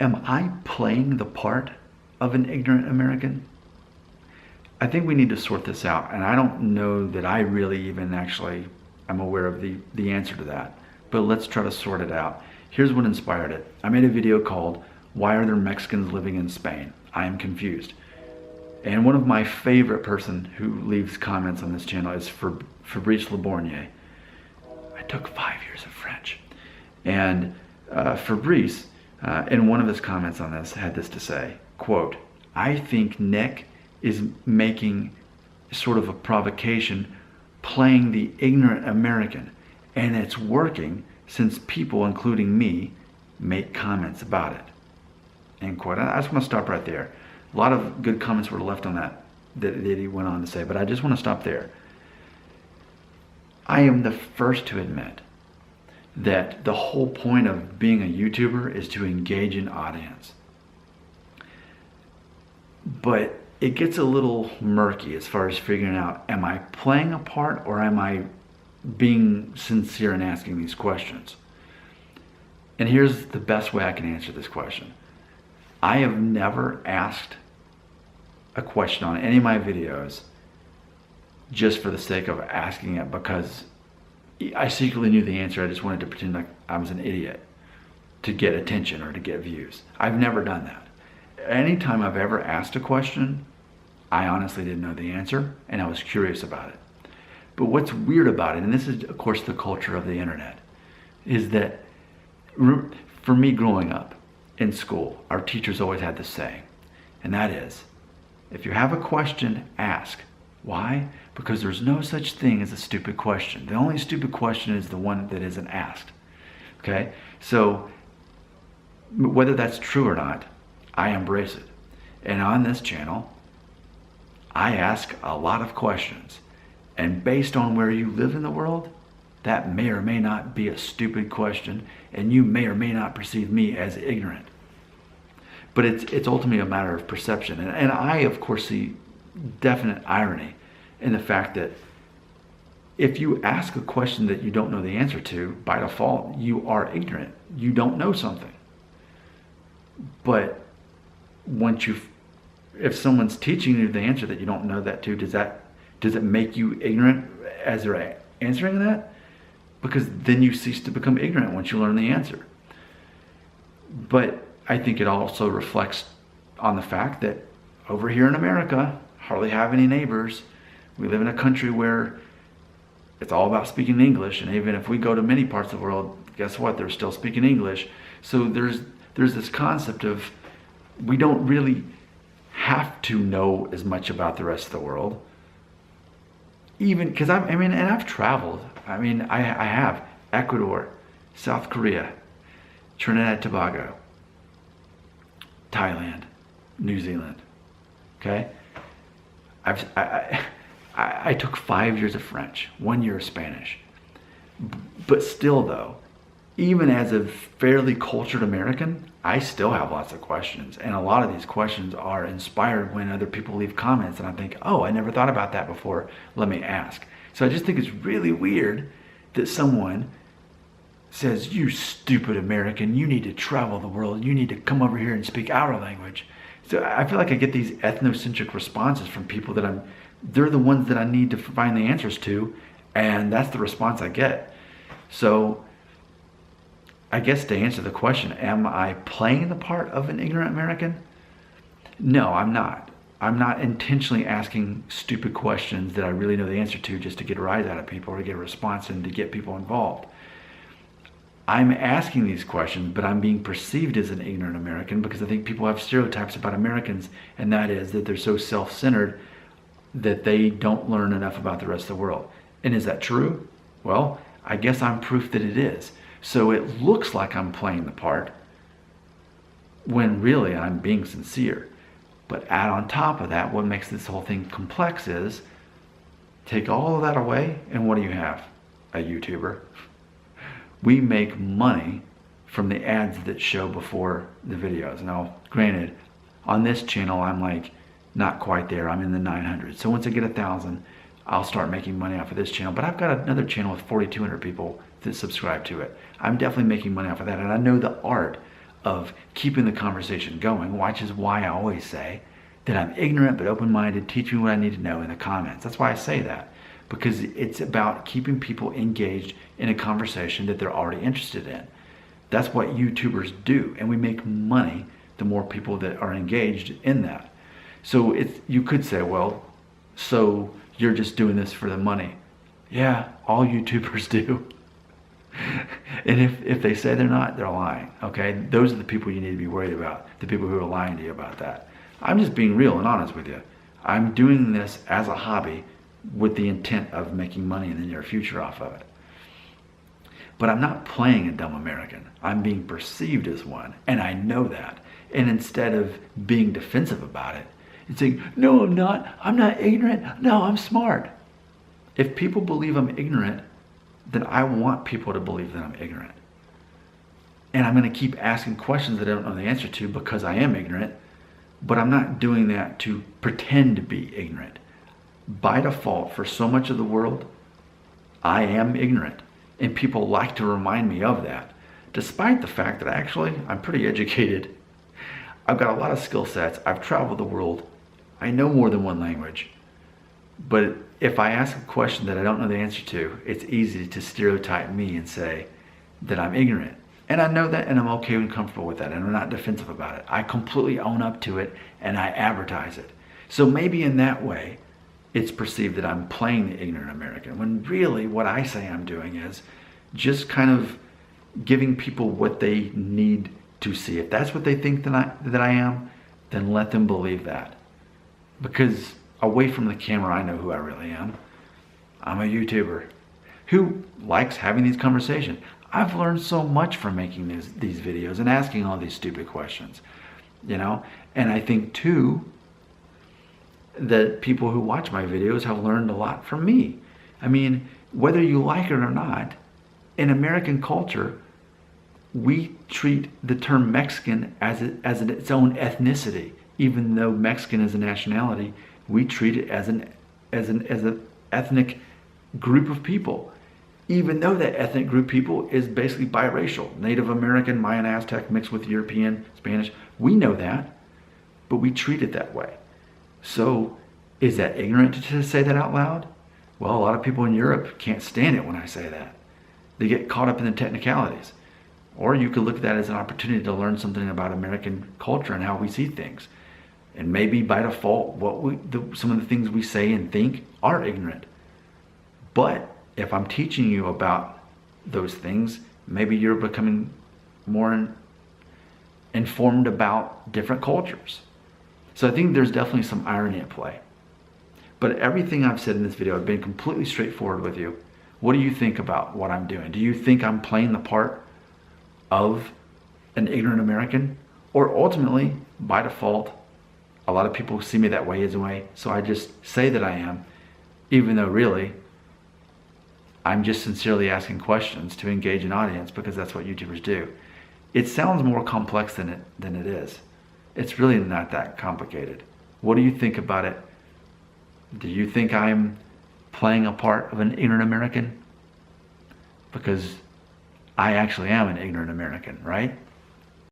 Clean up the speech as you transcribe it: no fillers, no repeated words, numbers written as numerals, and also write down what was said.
Am I playing the part of an ignorant American? I think we need to sort this out, and I don't know that I really even actually am aware of the answer to that. But let's try to sort it out. Here's what inspired it. I made a video called, "Why Are There Mexicans Living in Spain? I Am Confused." And one of my favorite person who leaves comments on this channel is Fabrice Leborgne. I took 5 years of French. And Fabrice, in one of his comments on this, had this to say, quote, "I think Nick is making sort of a provocation, playing the ignorant American, and it's working since people, including me, make comments about it." End quote. I just want to stop right there. A lot of good comments were left on that he went on to say, but I just want to stop there. I am the first to admit that the whole point of being a YouTuber is to engage an audience. But it gets a little murky as far as figuring out, am I playing a part or am I being sincere in asking these questions? And here's the best way I can answer this question. I have never asked a question on any of my videos just for the sake of asking it because I secretly knew the answer. I just wanted to pretend like I was an idiot to get attention or to get views. I've never done that. Anytime I've ever asked a question, I honestly didn't know the answer and I was curious about it. But what's weird about it, and this is of course the culture of the internet, is that for me growing up in school, our teachers always had this saying, and that is, if you have a question, ask. Why? Because there's no such thing as a stupid question. The only stupid question is the one that isn't asked. Okay? So whether that's true or not, I embrace it. And on this channel, I ask a lot of questions. And based on where you live in the world, that may or may not be a stupid question, and you may or may not perceive me as ignorant. But it's ultimately a matter of perception. And I, of course, see definite irony in the fact that if you ask a question that you don't know the answer to, by default, you are ignorant. You don't know something. But if someone's teaching you the answer that you don't know that to, does it make you ignorant as they're answering that? Because then you cease to become ignorant once you learn the answer. But I think it also reflects on the fact that over here in America, hardly have any neighbors. We live in a country where it's all about speaking English, and even if we go to many parts of the world, guess what? They're still speaking English. So there's this concept of we don't really have to know as much about the rest of the world. Even because I've traveled. I have Ecuador, South Korea, Trinidad and Tobago, Thailand, New Zealand. Okay, I took 5 years of French, 1 year of Spanish, but still though, even as a fairly cultured American, I still have lots of questions, and a lot of these questions are inspired when other people leave comments, and I think, oh, I never thought about that before. Let me ask. So I just think it's really weird that someone says, "You stupid American, you need to travel the world. You need to come over here and speak our language." So I feel like I get these ethnocentric responses from people that they're the ones that I need to find the answers to, and that's the response I get. So I guess to answer the question, am I playing the part of an ignorant American? No, I'm not. I'm not intentionally asking stupid questions that I really know the answer to just to get a rise out of people or to get a response and to get people involved. I'm asking these questions, but I'm being perceived as an ignorant American because I think people have stereotypes about Americans, and that is that they're so self-centered that they don't learn enough about the rest of the world. And is that true? Well, I guess I'm proof that it is. So it looks like I'm playing the part when really I'm being sincere. But add on top of that, what makes this whole thing complex is take all of that away, and what do you have? A YouTuber. We make money from the ads that show before the videos. Now, granted, on this channel, I'm like not quite there. I'm in the 900. So once I get 1,000, I'll start making money off of this channel. But I've got another channel with 4,200 people that subscribe to it. I'm definitely making money off of that. And I know the art of keeping the conversation going, which is why I always say that I'm ignorant but open-minded. Teach me what I need to know in the comments. That's why I say that, because it's about keeping people engaged in a conversation that they're already interested in. That's what YouTubers do, and we make money the more people that are engaged in that. So you could say, well, so you're just doing this for the money. Yeah, all YouTubers do. And if they say they're not, they're lying, okay? Those are the people you need to be worried about, the people who are lying to you about that. I'm just being real and honest with you. I'm doing this as a hobby with the intent of making money in the near future off of it. But I'm not playing a dumb American. I'm being perceived as one, and I know that. And instead of being defensive about it, and saying, no, I'm not ignorant, no, I'm smart. If people believe I'm ignorant, then I want people to believe that I'm ignorant. And I'm going to keep asking questions that I don't know the answer to because I am ignorant, but I'm not doing that to pretend to be ignorant. By default, for so much of the world, I am ignorant. And people like to remind me of that, despite the fact that actually I'm pretty educated. I've got a lot of skill sets. I've traveled the world. I know more than one language. But if I ask a question that I don't know the answer to, it's easy to stereotype me and say that I'm ignorant. And I know that, and I'm okay and comfortable with that, and I'm not defensive about it. I completely own up to it, and I advertise it. So maybe in that way, it's perceived that I'm playing the ignorant American, when really what I say I'm doing is just kind of giving people what they need to see. If that's what they think that I am, then let them believe that. Because away from the camera, I know who I really am. I'm a YouTuber who likes having these conversations. I've learned so much from making these videos and asking all these stupid questions, and I think too that people who watch my videos have learned a lot from me. I mean, whether you like it or not, in American culture, we treat the term Mexican as its own ethnicity. Even though Mexican is a nationality, we treat it as an ethnic group of people. Even though that ethnic group of people is basically biracial, Native American, Mayan, Aztec mixed with European, Spanish. We know that, but we treat it that way. So is that ignorant to say that out loud? Well, a lot of people in Europe can't stand it when I say that. They get caught up in the technicalities. Or you could look at that as an opportunity to learn something about American culture and how we see things. And maybe by default, some of the things we say and think are ignorant. But if I'm teaching you about those things, maybe you're becoming more informed about different cultures. So I think there's definitely some irony at play. But everything I've said in this video, I've been completely straightforward with you. What do you think about what I'm doing? Do you think I'm playing the part of an ignorant American? Or ultimately, by default, a lot of people see me that way anyway, so I just say that I am, even though really, I'm just sincerely asking questions to engage an audience because that's what YouTubers do. It sounds more complex than it is. It's really not that complicated. What do you think about it? Do you think I'm playing a part of an ignorant American? Because I actually am an ignorant American, right?